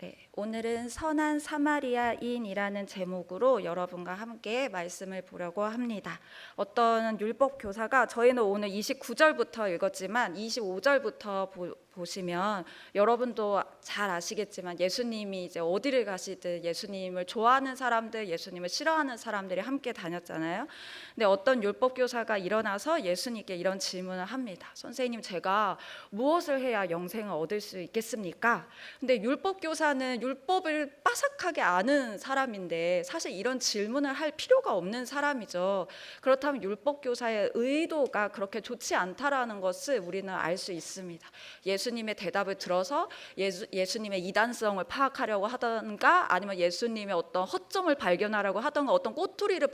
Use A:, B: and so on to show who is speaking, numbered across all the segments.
A: 네, 오늘은 선한 사마리아인이라는 제목으로 여러분과 함께 말씀을 보려고 합니다. 어떤 율법 교사가 저희는 오늘 29절부터 읽었지만 25절부터 보시면 여러분도 잘 아시겠지만 예수님이 이제 어디를 가시든 예수님을 좋아하는 사람들, 예수님을 싫어하는 사람들이 함께 다녔잖아요. 근데 어떤 율법 교사가 일어나서 예수님께 이런 질문을 합니다. 선생님, 제가 무엇을 해야 영생을 얻을 수 있겠습니까? 근데 율법 교사는 율법을 빠삭하게 아는 사람인데 사실 이런 질문을 할 필요가 없는 사람이죠. 그렇다면 율법 교사의 의도가 그렇게 좋지 않다라는 것을 우리는 알 수 있습니다. 예수님의 대답을 들어서 예수님의 이단성을 파악하려고 하던가 아니면 예수님의 어떤 허점을 발견하려고 하던가 어떤 꼬투리를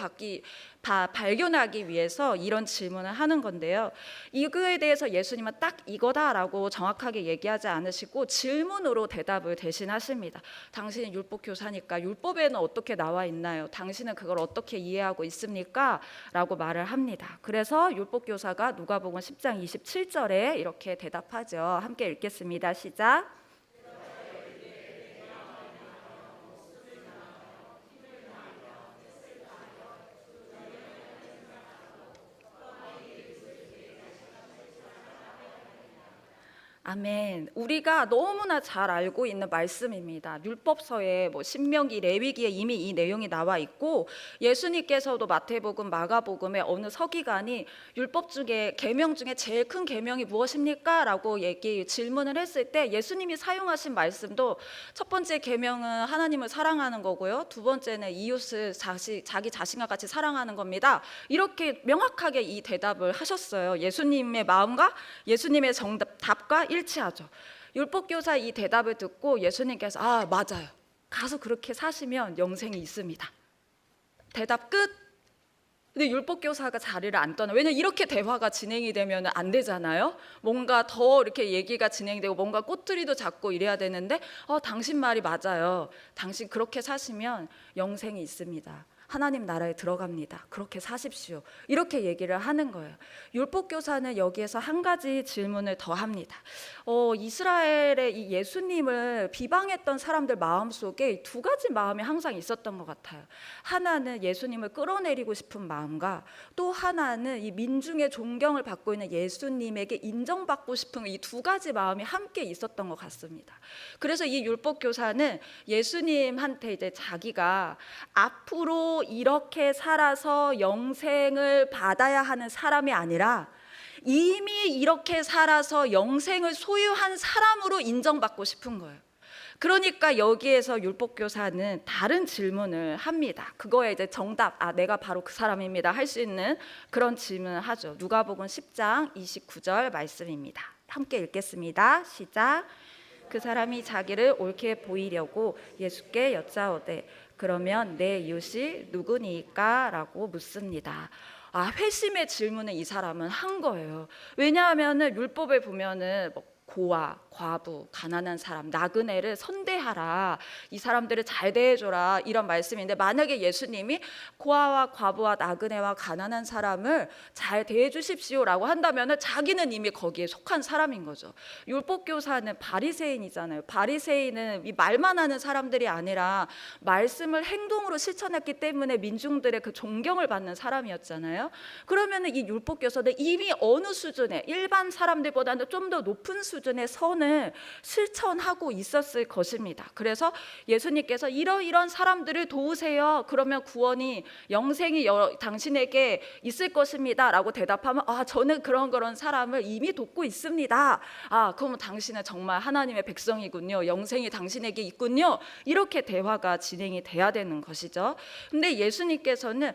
A: 발견하기 위해서 이런 질문을 하는 건데요. 이거에 대해서 예수님은 딱 이거다라고 정확하게 얘기하지 않으시고 질문으로 대답을 대신하십니다. 당신은 율법 교사니까 율법에는 어떻게 나와 있나요? 당신은 그걸 어떻게 이해하고 있습니까? 라고 말을 합니다. 그래서 율법 교사가 누가복음 10장 27절에 이렇게 대답하죠. 함께 읽겠습니다. 시작. 아멘. 우리가 너무나 잘 알고 있는 말씀입니다. 율법서에 신명기, 레위기에 이미 이 내용이 나와 있고 예수님께서도 마태복음, 마가복음의 어느 서기관이 율법 중에 계명 중에 제일 큰 계명이 무엇입니까? 라고 질문을 했을 때 예수님이 사용하신 말씀도 첫 번째 계명은 하나님을 사랑하는 거고요. 두 번째는 이웃을 자기 자신과 같이 사랑하는 겁니다. 이렇게 명확하게 이 대답을 하셨어요. 예수님의 마음과 예수님의 답과 일치하죠. 율법교사 이 대답을 듣고 예수님께서 맞아요. 가서 그렇게 사시면 영생이 있습니다. 대답 끝. 근데 율법교사가 자리를 안 떠나. 왜냐면 이렇게 대화가 진행이 되면 안 되잖아요. 뭔가 더 이렇게 얘기가 진행되고 뭔가 꼬투리도 잡고 이래야 되는데 당신 말이 맞아요. 당신 그렇게 사시면 영생이 있습니다. 하나님 나라에 들어갑니다. 그렇게 사십시오. 이렇게 얘기를 하는 거예요. 율법교사는 여기에서 한 가지 질문을 더 합니다. 이스라엘의 이 예수님을 비방했던 사람들 마음속에 두 가지 마음이 항상 있었던 것 같아요. 하나는 예수님을 끌어내리고 싶은 마음과 또 하나는 이 민중의 존경을 받고 있는 예수님에게 인정받고 싶은 이 두 가지 마음이 함께 있었던 것 같습니다. 그래서 이 율법교사는 예수님한테 이제 자기가 앞으로 이렇게 살아서 영생을 받아야 하는 사람이 아니라 이미 이렇게 살아서 영생을 소유한 사람으로 인정받고 싶은 거예요. 그러니까 여기에서 율법교사는 다른 질문을 합니다. 그거에 이제 정답, 내가 바로 그 사람입니다 할 수 있는 그런 질문을 하죠. 누가복음 10장 29절 말씀입니다. 함께 읽겠습니다. 시작. 그 사람이 자기를 옳게 보이려고 예수께 여짜오되 그러면 내 이웃이 누구니까? 라고 묻습니다. 회심의 질문을 이 사람은 한 거예요. 왜냐하면 율법에 보면은 고아, 과부, 가난한 사람, 나그네를 선대하라. 이 사람들을 잘 대해줘라. 이런 말씀인데 만약에 예수님이 고아와 과부와 나그네와 가난한 사람을 잘 대해주십시오라고 한다면 자기는 이미 거기에 속한 사람인 거죠. 율법교사는 바리새인이잖아요. 바리새인은 이 말만 하는 사람들이 아니라 말씀을 행동으로 실천했기 때문에 민중들의 그 존경을 받는 사람이었잖아요. 그러면 이 율법교사는 이미 어느 수준의 일반 사람들보다는 좀 더 높은 수준의 선을 실천하고 있었을 것입니다. 그래서 예수님께서 이런 사람들을 도우세요. 그러면 구원이 영생이 당신에게 있을 것입니다 라고 대답하면 저는 그런 사람을 이미 돕고 있습니다. 그러면 당신은 정말 하나님의 백성이군요. 영생이 당신에게 있군요. 이렇게 대화가 진행이 돼야 되는 것이죠. 근데 예수님께서는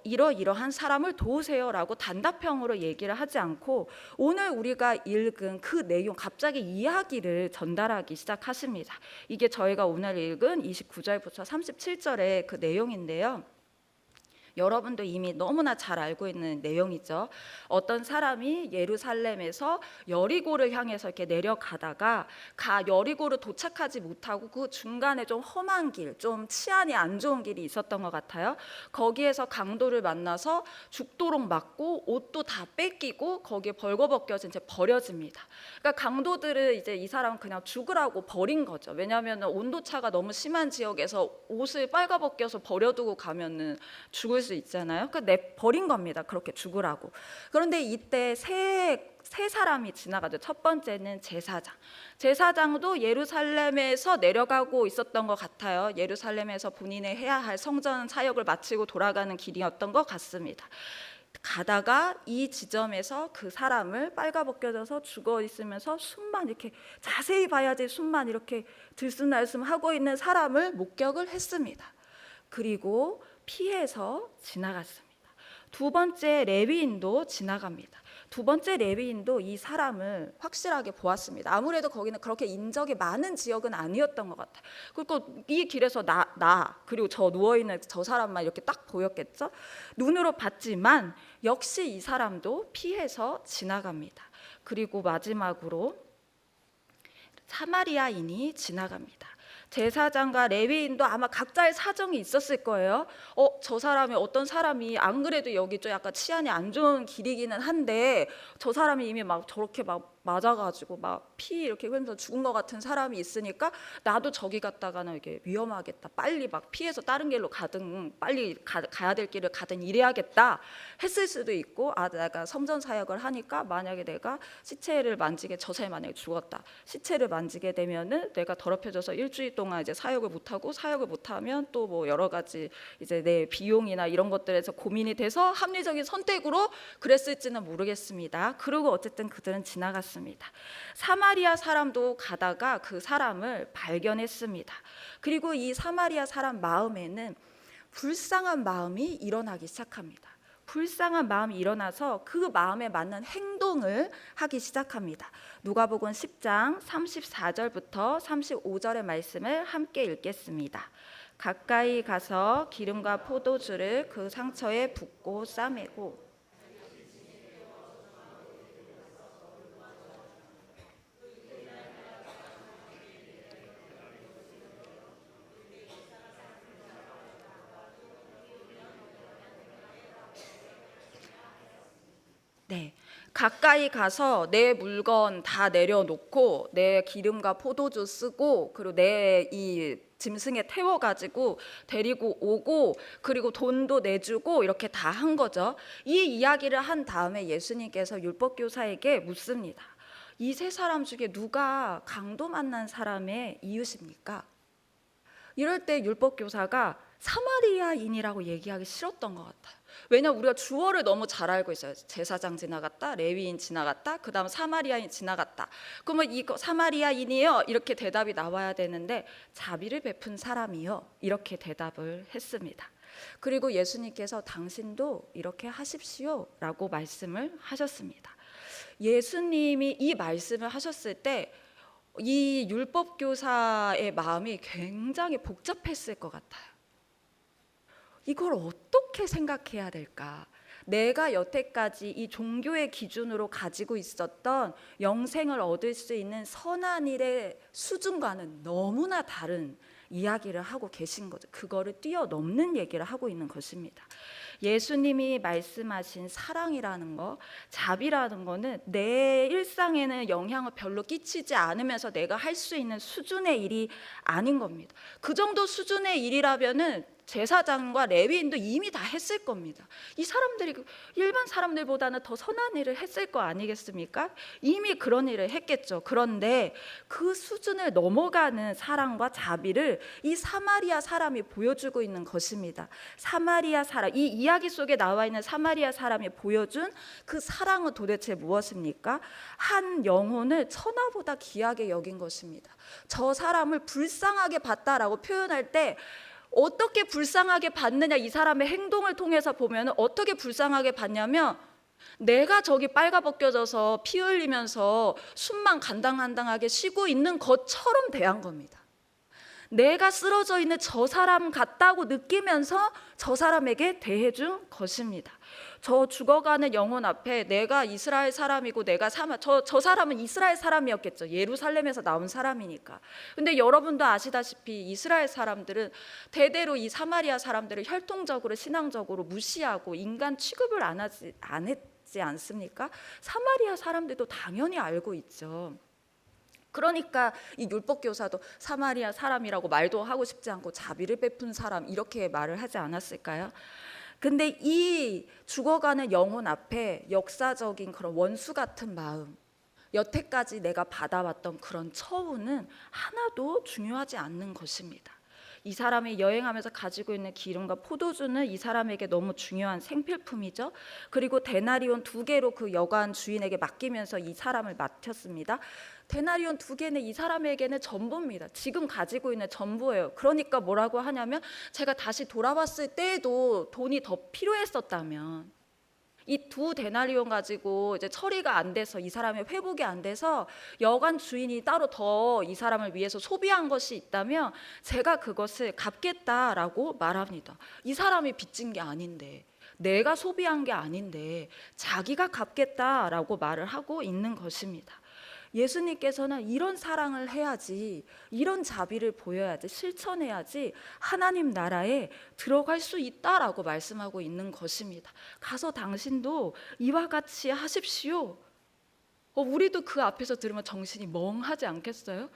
A: 이러한 사람을 도우세요 라고 단답형으로 얘기를 하지 않고 오늘 우리가 읽은 그 내용 갑자기 이야기를 전달하기 시작하십니다. 이게 저희가 오늘 읽은 29절부터 37절의 그 내용인데요. 여러분도 이미 너무나 잘 알고 있는 내용이죠. 어떤 사람이 예루살렘에서 여리고를 향해서 이렇게 내려가다가 여리고를 도착하지 못하고 그 중간에 좀 험한 길, 좀 치안이 안 좋은 길이 있었던 것 같아요. 거기에서 강도를 만나서 죽도록 맞고 옷도 다 뺏기고 거기에 벌거벗겨서 이제 버려집니다. 그러니까 강도들은 이제 이 사람은 그냥 죽으라고 버린 거죠. 왜냐하면 온도차가 너무 심한 지역에서 옷을 빨가벗겨서 버려두고 가면은 죽을 수 있잖아요. 그러니까 버린 겁니다. 그렇게 죽으라고. 그런데 이때 세 사람이 지나가죠. 첫 번째는 제사장. 제사장도 예루살렘에서 내려가고 있었던 것 같아요. 예루살렘에서 본인의 해야 할 성전 사역을 마치고 돌아가는 길이었던 것 같습니다. 가다가 이 지점에서 그 사람을 빨가벗겨져서 죽어 있으면서 숨만 이렇게 자세히 봐야지 숨만 이렇게 들숨날숨하고 있는 사람을 목격을 했습니다. 그리고 피해서 지나갔습니다. 두 번째 레위인도 지나갑니다. 두 번째 레위인도 이 사람을 확실하게 보았습니다. 아무래도 거기는 그렇게 인적이 많은 지역은 아니었던 것 같아요. 그리고 이 길에서 나 그리고 저 누워있는 저 사람만 이렇게 딱 보였겠죠. 눈으로 봤지만 역시 이 사람도 피해서 지나갑니다. 그리고 마지막으로 사마리아인이 지나갑니다. 제사장과 레위인도 아마 각자의 사정이 있었을 거예요. 저 사람이 어떤 사람이 안 그래도 여기 좀 약간 치안이 안 좋은 길이기는 한데 저 사람이 이미 막 저렇게 막 맞아가지고 막 피 이렇게 흘리면서 죽은 것 같은 사람이 있으니까 나도 저기 갔다가는 이게 위험하겠다. 빨리 막 피해서 다른 길로 가든 빨리 가야 될 길을 가든 이래야겠다 했을 수도 있고, 내가 성전 사역을 하니까 만약에 내가 시체를 만지게 저 사람이 만약에 죽었다. 시체를 만지게 되면은 내가 더럽혀져서 일주일 동안 이제 사역을 못하면 또 뭐 여러 가지 이제 내 비용이나 이런 것들에서 고민이 돼서 합리적인 선택으로 그랬을지는 모르겠습니다. 그리고 어쨌든 그들은 지나갔습니다. 사마리아 사람도 가다가 그 사람을 발견했습니다. 그리고 이 사마리아 사람 마음에는 불쌍한 마음이 일어나기 시작합니다. 불쌍한 마음이 일어나서 그 마음에 맞는 행동을 하기 시작합니다. 누가복음 10장 34절부터 35절의 말씀을 함께 읽겠습니다. 가까이 가서 기름과 포도주를 그 상처에 붓고 싸매고 가까이 가서 내 물건 다 내려놓고 내 기름과 포도주 쓰고 그리고 내 이 짐승에 태워가지고 데리고 오고 그리고 돈도 내주고 이렇게 다 한 거죠. 이 이야기를 한 다음에 예수님께서 율법교사에게 묻습니다. 이 세 사람 중에 누가 강도 만난 사람의 이웃입니까? 이럴 때 율법교사가 사마리아인이라고 얘기하기 싫었던 것 같아요. 왜냐하면 우리가 주어를 너무 잘 알고 있어요. 제사장 지나갔다, 레위인 지나갔다, 그 다음 사마리아인 지나갔다. 그러면 이거 사마리아인이요 이렇게 대답이 나와야 되는데 자비를 베푼 사람이요 이렇게 대답을 했습니다. 그리고 예수님께서 당신도 이렇게 하십시오 라고 말씀을 하셨습니다. 예수님이 이 말씀을 하셨을 때 이 율법교사의 마음이 굉장히 복잡했을 것 같아요. 이걸 어떻게 생각해야 될까? 내가 여태까지 이 종교의 기준으로 가지고 있었던 영생을 얻을 수 있는 선한 일의 수준과는 너무나 다른 이야기를 하고 계신 거죠. 그거를 뛰어넘는 얘기를 하고 있는 것입니다. 예수님이 말씀하신 사랑이라는 거, 자비라는 거는 내 일상에는 영향을 별로 끼치지 않으면서 내가 할 수 있는 수준의 일이 아닌 겁니다. 그 정도 수준의 일이라면은 제사장과 레위인도 이미 다 했을 겁니다. 이 사람들이 일반 사람들보다는 더 선한 일을 했을 거 아니겠습니까? 이미 그런 일을 했겠죠. 그런데 그 수준을 넘어가는 사랑과 자비를 이 사마리아 사람이 보여주고 있는 것입니다. 사마리아 사람, 이 이야기 속에 나와 있는 사마리아 사람이 보여준 그 사랑은 도대체 무엇입니까? 한 영혼을 천하보다 귀하게 여긴 것입니다. 저 사람을 불쌍하게 봤다라고 표현할 때 어떻게 불쌍하게 봤느냐, 이 사람의 행동을 통해서 보면 어떻게 불쌍하게 봤냐면 내가 저기 빨가벗겨져서 피 흘리면서 숨만 간당간당하게 쉬고 있는 것처럼 대한 겁니다. 내가 쓰러져 있는 저 사람 같다고 느끼면서 저 사람에게 대해준 것입니다. 저 죽어가는 영혼 앞에 내가 이스라엘 사람이고 저 사람은 이스라엘 사람이었겠죠. 예루살렘에서 나온 사람이니까. 근데 여러분도 아시다시피 이스라엘 사람들은 대대로 이 사마리아 사람들을 혈통적으로 신앙적으로 무시하고 인간 취급을 안 했지 않습니까? 사마리아 사람들도 당연히 알고 있죠. 그러니까 이 율법 교사도 사마리아 사람이라고 말도 하고 싶지 않고 자비를 베푼 사람 이렇게 말을 하지 않았을까요? 근데 이 죽어가는 영혼 앞에 역사적인 그런 원수 같은 마음, 여태까지 내가 받아왔던 그런 처우는 하나도 중요하지 않는 것입니다. 이 사람이 여행하면서 가지고 있는 기름과 포도주는 이 사람에게 너무 중요한 생필품이죠. 그리고 데나리온 2개로 그 여관 주인에게 맡기면서 이 사람을 맡겼습니다. 데나리온 2개는 이 사람에게는 전부입니다. 지금 가지고 있는 전부예요. 그러니까 뭐라고 하냐면 제가 다시 돌아왔을 때에도 돈이 더 필요했었다면 이 2데나리온 가지고 이제 처리가 안 돼서 이 사람의 회복이 안 돼서 여관 주인이 따로 더 이 사람을 위해서 소비한 것이 있다면 제가 그것을 갚겠다라고 말합니다. 이 사람이 빚진 게 아닌데, 내가 소비한 게 아닌데 자기가 갚겠다라고 말을 하고 있는 것입니다. 예수님께서는 이런 사랑을 해야지, 이런 자비를 보여야지, 실천해야지 하나님 나라에 들어갈 수 있다라고 말씀하고 있는 것입니다. 가서 당신도 이와 같이 하십시오. 우리도 그 앞에서 들으면 정신이 멍하지 않겠어요?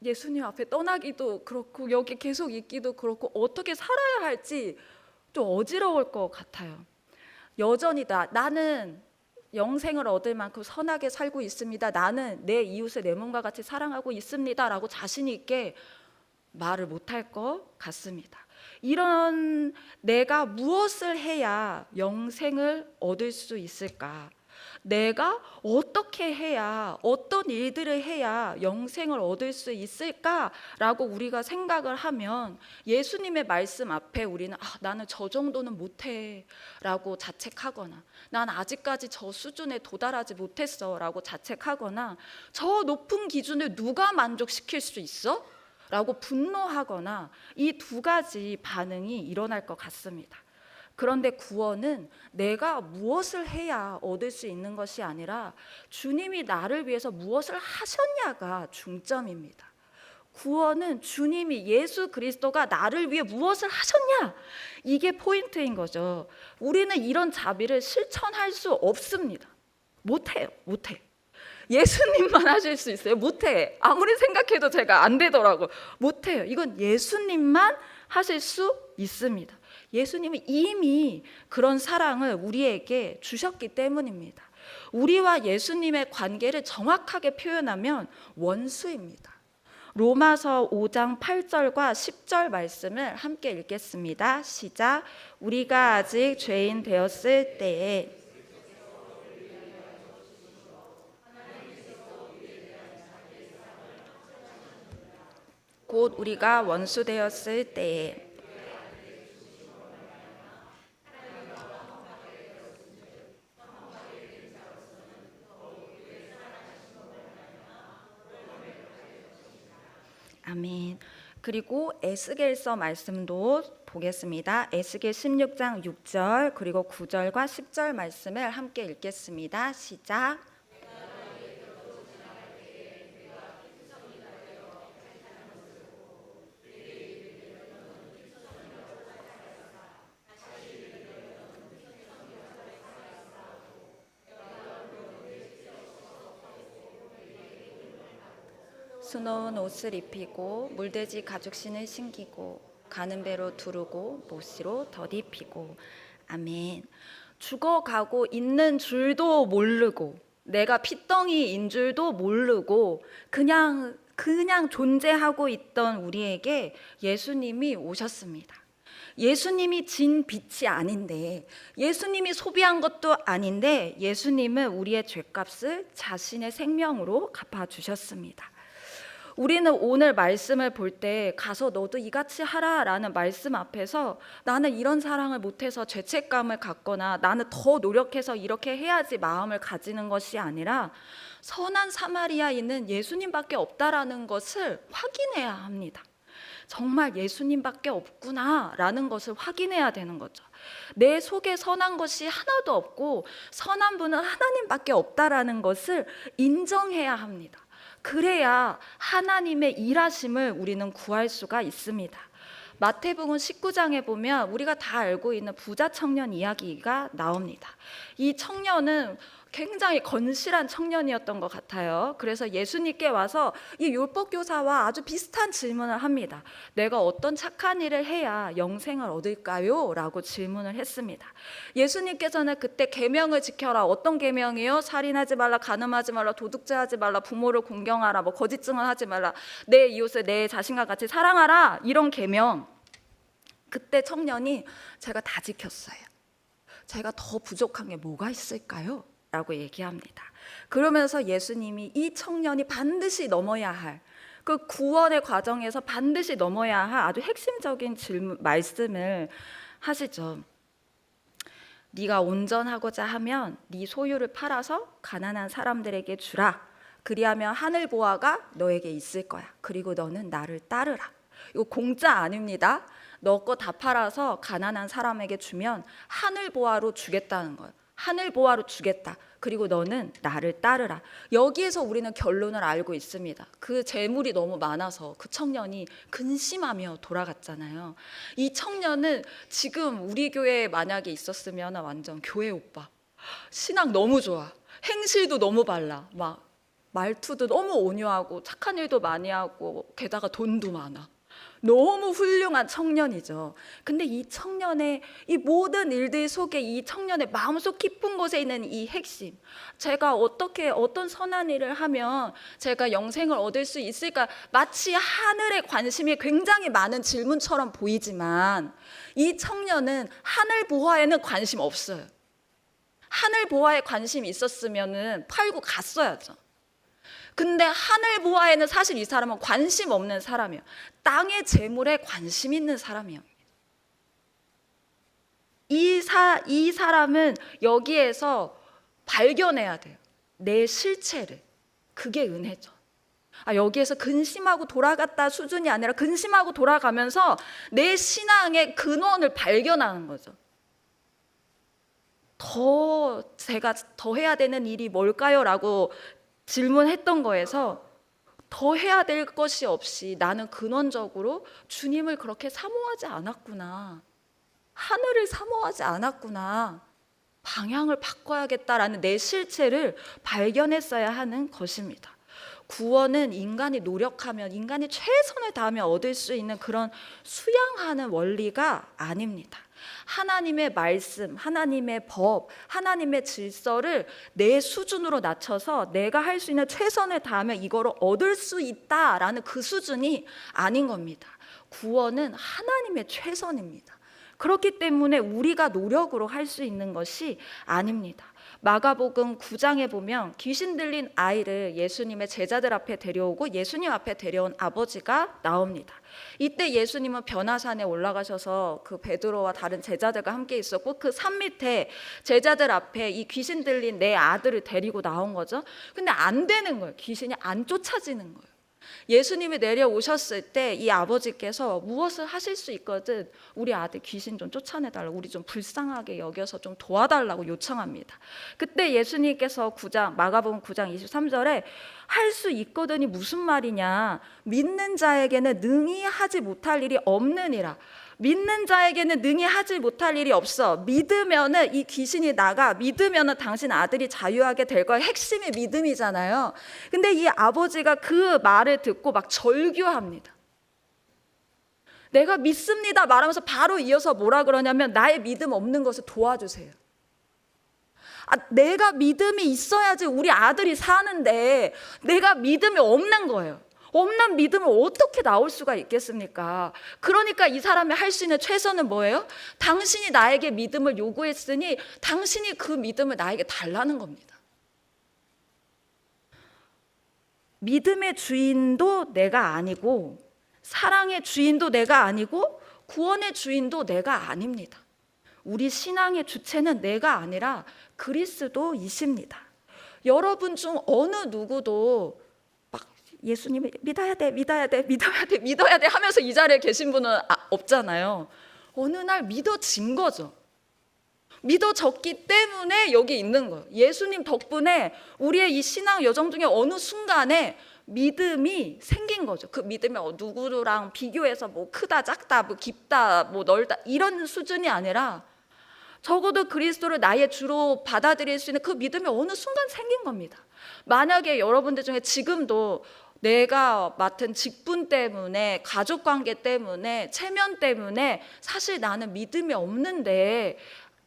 A: 예수님 앞에 떠나기도 그렇고 여기 계속 있기도 그렇고 어떻게 살아야 할지 좀 어지러울 것 같아요. 여전히 나는 영생을 얻을 만큼 선하게 살고 있습니다. 나는 내 이웃을 내 몸과 같이 사랑하고 있습니다. 라고 자신 있게 말을 못할 것 같습니다. 이런 내가 무엇을 해야 영생을 얻을 수 있을까? 내가 어떻게 해야, 어떤 일들을 해야 영생을 얻을 수 있을까라고 우리가 생각을 하면 예수님의 말씀 앞에 우리는 나는 저 정도는 못해 라고 자책하거나 난 아직까지 저 수준에 도달하지 못했어 라고 자책하거나 저 높은 기준을 누가 만족시킬 수 있어? 라고 분노하거나 이 2가지 반응이 일어날 것 같습니다. 그런데 구원은 내가 무엇을 해야 얻을 수 있는 것이 아니라 주님이 나를 위해서 무엇을 하셨냐가 중점입니다. 구원은 주님이 예수 그리스도가 나를 위해 무엇을 하셨냐, 이게 포인트인 거죠. 우리는 이런 자비를 실천할 수 없습니다. 못해요. 예수님만 하실 수 있어요? 못해. 아무리 생각해도 제가 안 되더라고. 못해요. 이건 예수님만 하실 수 있습니다. 예수님은 이미 그런 사랑을 우리에게 주셨기 때문입니다. 우리와 예수님의 관계를 정확하게 표현하면 원수입니다. 로마서 5장 8절과 10절 말씀을 함께 읽겠습니다. 시작. 우리가 아직 죄인 되었을 때에 곧 우리가 원수 되었을 때에 아멘. 그리고 에스겔서 말씀도 보겠습니다. 에스겔 16장 6절 그리고 9절과 10절 말씀을 함께 읽겠습니다. 시작. 수놓은 옷을 입히고 물돼지 가죽신을 신기고 가는 배로 두르고 못으로 덧입히고. 아멘. 죽어가고 있는 줄도 모르고 내가 핏덩이인 줄도 모르고 그냥 존재하고 있던 우리에게 예수님이 오셨습니다. 예수님이 진 빛이 아닌데, 예수님이 소비한 것도 아닌데 예수님은 우리의 죄값을 자신의 생명으로 갚아주셨습니다. 우리는 오늘 말씀을 볼 때 가서 너도 이같이 하라라는 말씀 앞에서 나는 이런 사랑을 못해서 죄책감을 갖거나 나는 더 노력해서 이렇게 해야지 마음을 가지는 것이 아니라 선한 사마리아인은 예수님밖에 없다라는 것을 확인해야 합니다. 정말 예수님밖에 없구나라는 것을 확인해야 되는 거죠. 내 속에 선한 것이 하나도 없고 선한 분은 하나님밖에 없다라는 것을 인정해야 합니다. 그래야 하나님의 일하심을 우리는 구할 수가 있습니다. 마태복음 19장에 보면 우리가 다 알고 있는 부자 청년 이야기가 나옵니다. 이 청년은 굉장히 건실한 청년이었던 것 같아요. 그래서 예수님께 와서 이 율법교사와 아주 비슷한 질문을 합니다. 내가 어떤 착한 일을 해야 영생을 얻을까요? 라고 질문을 했습니다. 예수님께서는 그때 계명을 지켜라. 어떤 계명이요? 살인하지 말라, 간음하지 말라, 도둑질하지 말라, 부모를 공경하라, 거짓 증언하지 말라, 내 이웃을 내 자신과 같이 사랑하라, 이런 계명. 그때 청년이 제가 다 지켰어요. 제가 더 부족한 게 뭐가 있을까요? 라고 얘기합니다. 그러면서 예수님이 이 청년이 반드시 넘어야 할 그 구원의 과정에서 반드시 넘어야 할 아주 핵심적인 말씀을 하시죠. 네가 온전하고자 하면 네 소유를 팔아서 가난한 사람들에게 주라. 그리하면 하늘 보화가 너에게 있을 거야. 그리고 너는 나를 따르라. 이거 공짜 아닙니다. 너 거 다 팔아서 가난한 사람에게 주면 하늘 보화로 주겠다는 거예요. 하늘 보화로 주겠다. 그리고 너는 나를 따르라. 여기에서 우리는 결론을 알고 있습니다. 그 재물이 너무 많아서 그 청년이 근심하며 돌아갔잖아요. 이 청년은 지금 우리 교회에 만약에 있었으면 완전 교회 오빠. 신앙 너무 좋아. 행실도 너무 발라. 막 말투도 너무 온유하고 착한 일도 많이 하고 게다가 돈도 많아. 너무 훌륭한 청년이죠. 근데 이 청년의 이 모든 일들 속에 이 청년의 마음속 깊은 곳에 있는 이 핵심, 제가 어떤 선한 일을 하면 제가 영생을 얻을 수 있을까, 마치 하늘에 관심이 굉장히 많은 질문처럼 보이지만 이 청년은 하늘 보화에는 관심 없어요. 하늘 보화에 관심이 있었으면 팔고 갔어야죠. 근데 하늘 보화에는 사실 이 사람은 관심 없는 사람이에요. 땅의 재물에 관심 있는 사람이에요. 이 사람은 여기에서 발견해야 돼요. 내 실체를. 그게 은혜죠. 여기에서 근심하고 돌아갔다 수준이 아니라 근심하고 돌아가면서 내 신앙의 근원을 발견하는 거죠. 제가 더 해야 되는 일이 뭘까요? 라고 질문했던 거에서 더 해야 될 것이 없이 나는 근원적으로 주님을 그렇게 사모하지 않았구나. 하늘을 사모하지 않았구나. 방향을 바꿔야겠다라는 내 실체를 발견했어야 하는 것입니다. 구원은 인간이 노력하면, 인간이 최선을 다하며 얻을 수 있는 그런 수양하는 원리가 아닙니다. 하나님의 말씀, 하나님의 법, 하나님의 질서를 내 수준으로 낮춰서 내가 할 수 있는 최선을 다하면 이거를 얻을 수 있다라는 그 수준이 아닌 겁니다. 구원은 하나님의 최선입니다. 그렇기 때문에 우리가 노력으로 할 수 있는 것이 아닙니다. 마가복음 9장에 보면 귀신 들린 아이를 예수님의 제자들 앞에 데려오고 예수님 앞에 데려온 아버지가 나옵니다. 이때 예수님은 변화산에 올라가셔서 그 베드로와 다른 제자들과 함께 있었고 그 산 밑에 제자들 앞에 이 귀신 들린 내 아들을 데리고 나온 거죠. 근데 안 되는 거예요. 귀신이 안 쫓아지는 거예요. 예수님이 내려오셨을 때 이 아버지께서 무엇을 하실 수 있거든 우리 아들 귀신 좀 쫓아내달라고, 우리 좀 불쌍하게 여겨서 좀 도와달라고 요청합니다. 그때 예수님께서 마가복음 9장 23절에 할 수 있거든이 무슨 말이냐, 믿는 자에게는 능히 하지 못할 일이 없느니라. 믿는 자에게는 능히 하지 못할 일이 없어. 믿으면은 이 귀신이 나가. 믿으면은 당신 아들이 자유하게 될 거야. 핵심이 믿음이잖아요. 근데 이 아버지가 그 말을 듣고 막 절규합니다. 내가 믿습니다 말하면서 바로 이어서 뭐라 그러냐면 나의 믿음 없는 것을 도와주세요. 내가 믿음이 있어야지 우리 아들이 사는데 내가 믿음이 없는 거예요. 없는 믿음은 어떻게 나올 수가 있겠습니까? 그러니까 이 사람이 할 수 있는 최선은 뭐예요? 당신이 나에게 믿음을 요구했으니 당신이 그 믿음을 나에게 달라는 겁니다. 믿음의 주인도 내가 아니고 사랑의 주인도 내가 아니고 구원의 주인도 내가 아닙니다. 우리 신앙의 주체는 내가 아니라 그리스도이십니다. 여러분 중 어느 누구도 막 예수님을 믿어야 돼, 믿어야 돼, 믿어야 돼, 믿어야 돼 하면서 이 자리에 계신 분은 없잖아요. 어느 날 믿어진 거죠. 믿어졌기 때문에 여기 있는 거예요. 예수님 덕분에 우리의 이 신앙 여정 중에 어느 순간에 믿음이 생긴 거죠. 그 믿음이 누구랑 비교해서 뭐 크다 작다 뭐 깊다 뭐 넓다 이런 수준이 아니라 적어도 그리스도를 나의 주로 받아들일 수 있는 그 믿음이 어느 순간 생긴 겁니다. 만약에 여러분들 중에 지금도 내가 맡은 직분 때문에 가족관계 때문에 체면 때문에 사실 나는 믿음이 없는데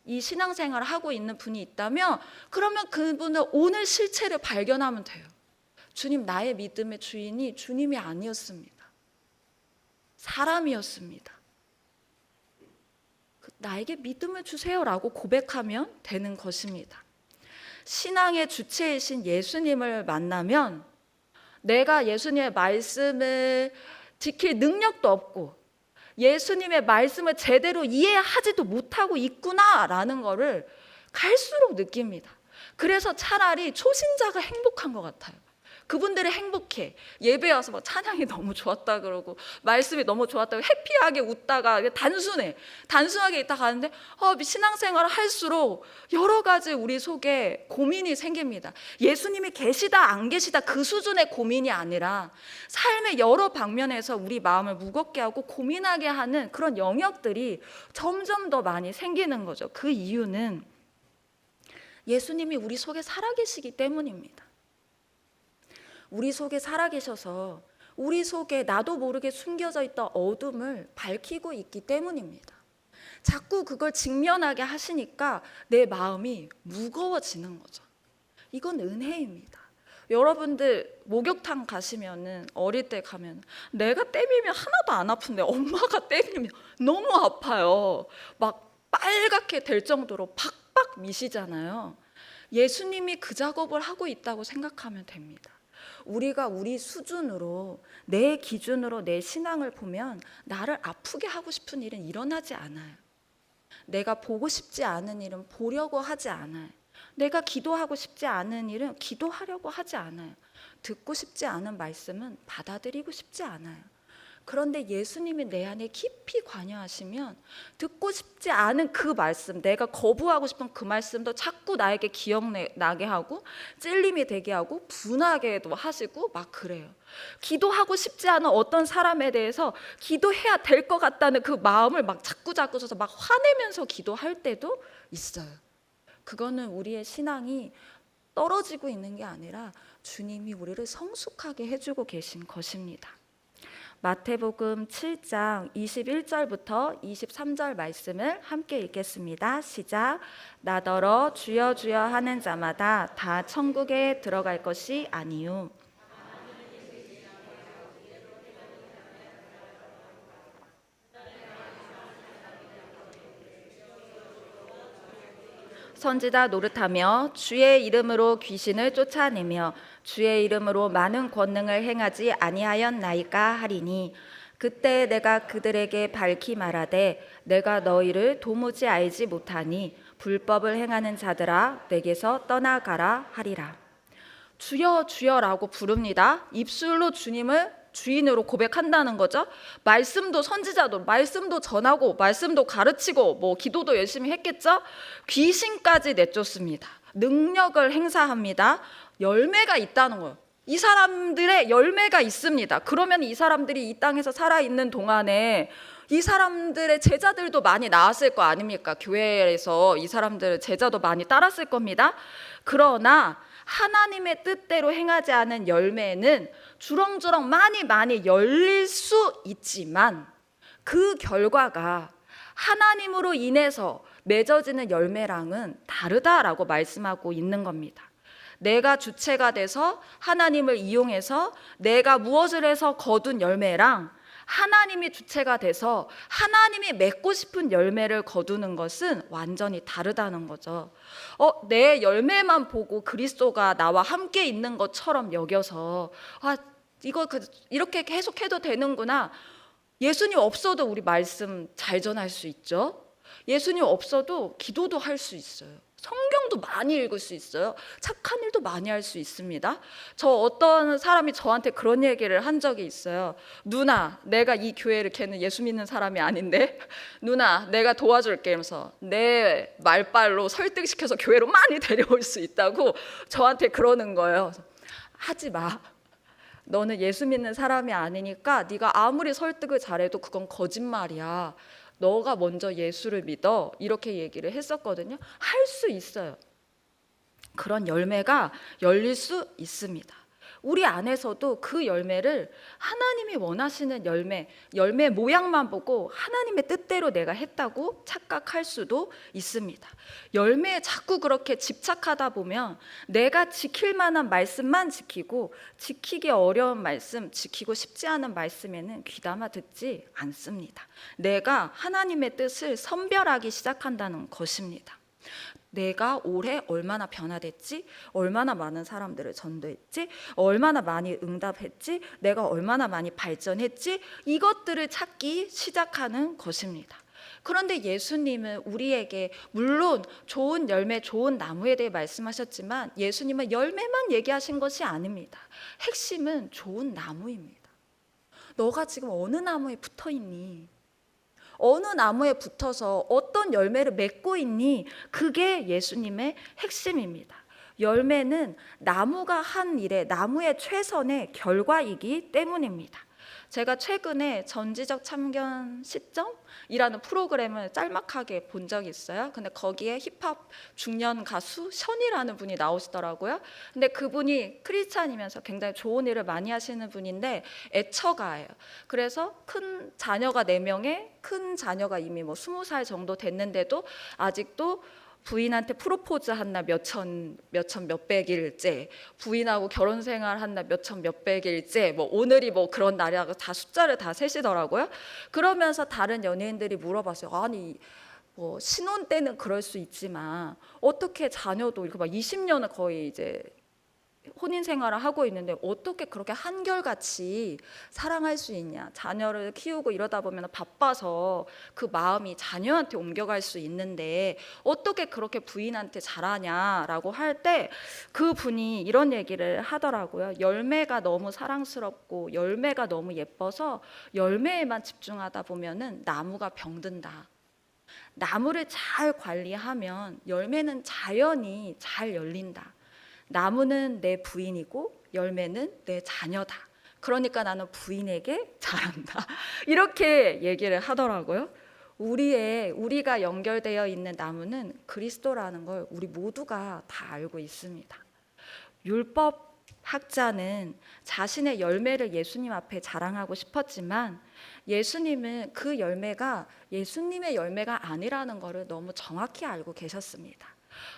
A: 이 신앙생활을 하고 있는 분이 있다면 그러면 그분은 오늘 실체를 발견하면 돼요. 주님, 나의 믿음의 주인이 주님이 아니었습니다. 사람이었습니다. 나에게 믿음을 주세요라고 고백하면 되는 것입니다. 신앙의 주체이신 예수님을 만나면 내가 예수님의 말씀을 지킬 능력도 없고 예수님의 말씀을 제대로 이해하지도 못하고 있구나라는 것을 갈수록 느낍니다. 그래서 차라리 초신자가 행복한 것 같아요. 그분들이 행복해. 예배 와서 막 찬양이 너무 좋았다 그러고 말씀이 너무 좋았다고 해피하게 웃다가 단순하게 있다 가는데 신앙생활을 할수록 여러 가지 우리 속에 고민이 생깁니다. 예수님이 계시다 안 계시다 그 수준의 고민이 아니라 삶의 여러 방면에서 우리 마음을 무겁게 하고 고민하게 하는 그런 영역들이 점점 더 많이 생기는 거죠. 그 이유는 예수님이 우리 속에 살아계시기 때문입니다. 우리 속에 살아계셔서 우리 속에 나도 모르게 숨겨져 있던 어둠을 밝히고 있기 때문입니다. 자꾸 그걸 직면하게 하시니까 내 마음이 무거워지는 거죠. 이건 은혜입니다. 여러분들 목욕탕 가시면은 어릴 때 가면 내가 때리면 하나도 안 아픈데 엄마가 때리면 너무 아파요. 막 빨갛게 될 정도로 팍팍 미시잖아요. 예수님이 그 작업을 하고 있다고 생각하면 됩니다. 우리가 우리 수준으로 내 기준으로 내 신앙을 보면 나를 아프게 하고 싶은 일은 일어나지 않아요. 내가 보고 싶지 않은 일은 보려고 하지 않아요. 내가 기도하고 싶지 않은 일은 기도하려고 하지 않아요. 듣고 싶지 않은 말씀은 받아들이고 싶지 않아요. 그런데 예수님이 내 안에 깊이 관여하시면 듣고 싶지 않은 그 말씀, 내가 거부하고 싶은 그 말씀도 자꾸 나에게 기억나게 하고 찔림이 되게 하고 분하게도 하시고 막 그래요. 기도하고 싶지 않은 어떤 사람에 대해서 기도해야 될 것 같다는 그 마음을 막 자꾸 줘서 막 화내면서 기도할 때도 있어요. 그거는 우리의 신앙이 떨어지고 있는 게 아니라 주님이 우리를 성숙하게 해주고 계신 것입니다. 마태복음 7장 21절부터 23절 말씀을 함께 읽겠습니다. 시작. 나더러 주여 주여 하는 자마다 다 천국에 들어갈 것이 아니요 선지자 노릇하며 주의 이름으로 귀신을 쫓아내며 주의 이름으로 많은 권능을 행하지 아니하였나이까 하리니 그때 내가 그들에게 밝히 말하되 내가 너희를 도무지 알지 못하니 불법을 행하는 자들아 내게서 떠나가라 하리라. 주여 주여라고 부릅니다. 입술로 주님을 주인으로 고백한다는 거죠. 말씀도 선지자도 말씀도 전하고 말씀도 가르치고 뭐 기도도 열심히 했겠죠. 귀신까지 내쫓습니다. 능력을 행사합니다. 열매가 있다는 거예요. 이 사람들의 열매가 있습니다. 그러면 이 사람들이 이 땅에서 살아있는 동안에 이 사람들의 제자들도 많이 나왔을 거 아닙니까? 교회에서 이 사람들 제자도 많이 따랐을 겁니다. 그러나 하나님의 뜻대로 행하지 않은 열매는 주렁주렁 많이 열릴 수 있지만 그 결과가 하나님으로 인해서 맺어지는 열매랑은 다르다라고 말씀하고 있는 겁니다. 내가 주체가 돼서 하나님을 이용해서 내가 무엇을 해서 거둔 열매랑 하나님이 주체가 돼서 하나님이 맺고 싶은 열매를 거두는 것은 완전히 다르다는 거죠. 내 열매만 보고 그리스도가 나와 함께 있는 것처럼 여겨서 이거 이렇게 계속해도 되는구나. 예수님 없어도 우리 말씀 잘 전할 수 있죠. 예수님 없어도 기도도 할 수 있어요. 성경 성경도 많이 읽을 수 있어요. 착한 일도 많이 할 수 있습니다. 저 어떤 사람이 저한테 그런 얘기를 한 적이 있어요. 누나, 내가 이 교회를, 걔는 예수 믿는 사람이 아닌데, 누나 내가 도와줄게 이러면서 내 말빨로 설득시켜서 교회로 많이 데려올 수 있다고 저한테 그러는 거예요. 하지 마. 너는 예수 믿는 사람이 아니니까 네가 아무리 설득을 잘해도 그건 거짓말이야. 너가 먼저 예수를 믿어. 이렇게 얘기를 했었거든요. 할 수 있어요. 그런 열매가 열릴 수 있습니다. 우리 안에서도 그 열매를 하나님이 원하시는 열매 모양만 보고 하나님의 뜻대로 내가 했다고 착각할 수도 있습니다. 열매에 자꾸 그렇게 집착하다 보면 내가 지킬 만한 말씀만 지키고 지키기 어려운 말씀, 지키고 싶지 않은 말씀에는 귀담아 듣지 않습니다. 내가 하나님의 뜻을 선별하기 시작한다는 것입니다. 내가 올해 얼마나 변화됐지? 얼마나 많은 사람들을 전도했지? 얼마나 많이 응답했지? 내가 얼마나 많이 발전했지? 이것들을 찾기 시작하는 것입니다. 그런데 예수님은 우리에게 물론 좋은 열매, 좋은 나무에 대해 말씀하셨지만 예수님은 열매만 얘기하신 것이 아닙니다. 핵심은 좋은 나무입니다. 너가 지금 어느 나무에 붙어 있니? 어느 나무에 붙어서 어떤 열매를 맺고 있니? 그게 예수님의 핵심입니다. 열매는 나무가 한 일에 나무의 최선의 결과이기 때문입니다. 제가 최근에 전지적 참견 시점이라는 프로그램을 짤막하게 본 적이 있어요. 근데 거기에 힙합 중년 가수 션이라는 분이 나오시더라고요. 근데 그분이 크리스찬이면서 굉장히 좋은 일을 많이 하시는 분인데 애처가예요. 그래서 큰 자녀가 4명에 큰 자녀가 이미 20살 정도 됐는데도 아직도 부인한테 프로포즈 한 날 몇천 몇백일째, 부인하고 결혼 생활 한 날 몇천 몇백일째, 오늘이 그런 날이라고 다 숫자를 다 세시더라고요. 그러면서 다른 연예인들이 물어봤어요. 아니 신혼 때는 그럴 수 있지만 어떻게 자녀도 이렇게 20년을 거의 이제 혼인 생활을 하고 있는데 어떻게 그렇게 한결같이 사랑할 수 있냐. 자녀를 키우고 이러다 보면 바빠서 그 마음이 자녀한테 옮겨갈 수 있는데 어떻게 그렇게 부인한테 잘하냐라고 할 때 그분이 이런 얘기를 하더라고요. 열매가 너무 사랑스럽고 열매가 너무 예뻐서 열매에만 집중하다 보면은 나무가 병든다. 나무를 잘 관리하면 열매는 자연히 잘 열린다. 나무는 내 부인이고 열매는 내 자녀다. 그러니까 나는 부인에게 잘한다. 이렇게 얘기를 하더라고요. 우리가 연결되어 있는 나무는 그리스도라는 걸 우리 모두가 다 알고 있습니다. 율법 학자는 자신의 열매를 예수님 앞에 자랑하고 싶었지만 예수님은 그 열매가 예수님의 열매가 아니라는 것을 너무 정확히 알고 계셨습니다.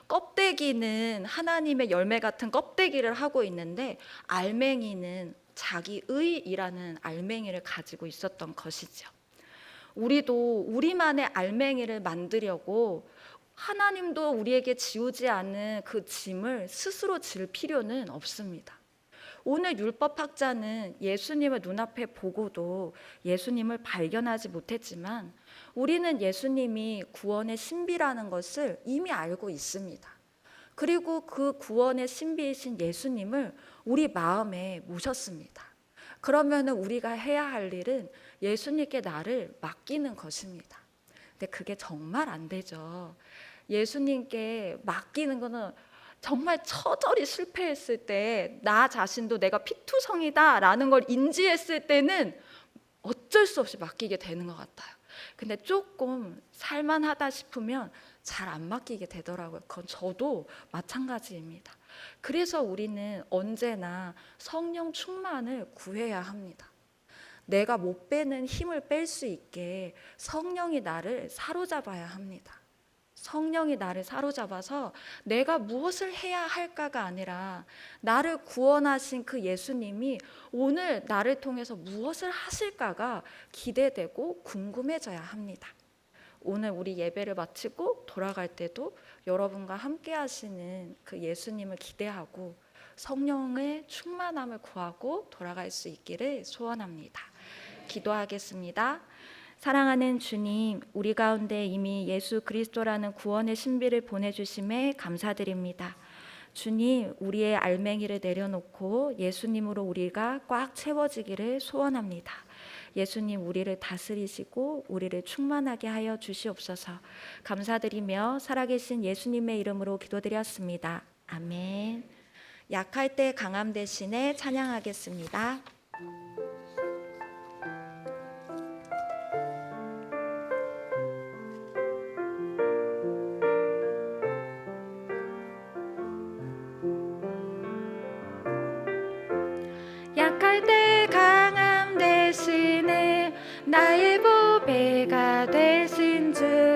A: 껍데기는 하나님의 열매 같은 껍데기를 하고 있는데 알맹이는 자기 의이라는 알맹이를 가지고 있었던 것이죠. 우리도 우리만의 알맹이를 만들려고 하나님도 우리에게 지우지 않은 그 짐을 스스로 질 필요는 없습니다. 오늘 율법학자는 예수님을 눈앞에 보고도 예수님을 발견하지 못했지만 우리는 예수님이 구원의 신비라는 것을 이미 알고 있습니다. 그리고 그 구원의 신비이신 예수님을 우리 마음에 모셨습니다. 그러면 우리가 해야 할 일은 예수님께 나를 맡기는 것입니다. 근데 그게 정말 안 되죠. 예수님께 맡기는 거는 정말 처절히 실패했을 때 나 자신도 내가 피투성이다 라는 걸 인지했을 때는 어쩔 수 없이 맡기게 되는 것 같아요. 근데 조금 살만하다 싶으면 잘 안 맡기게 되더라고요. 그건 저도 마찬가지입니다. 그래서 우리는 언제나 성령 충만을 구해야 합니다. 내가 못 빼는 힘을 뺄 수 있게 성령이 나를 사로잡아야 합니다. 성령이 나를 사로잡아서 내가 무엇을 해야 할까가 아니라 나를 구원하신 그 예수님이 오늘 나를 통해서 무엇을 하실까가 기대되고 궁금해져야 합니다. 오늘 우리 예배를 마치고 돌아갈 때도 여러분과 함께 하시는 그 예수님을 기대하고 성령의 충만함을 구하고 돌아갈 수 있기를 소원합니다. 기도하겠습니다. 사랑하는 주님, 우리 가운데 이미 예수 그리스도라는 구원의 신비를 보내주심에 감사드립니다. 주님, 우리의 알맹이를 내려놓고 예수님으로 우리가 꽉 채워지기를 소원합니다. 예수님, 우리를 다스리시고 우리를 충만하게 하여 주시옵소서. 감사드리며 살아계신 예수님의 이름으로 기도드렸습니다. 아멘. 약할 때 강함 대신에 찬양하겠습니다. 약할 때 강함 대신에 나의 보배가 되신 주,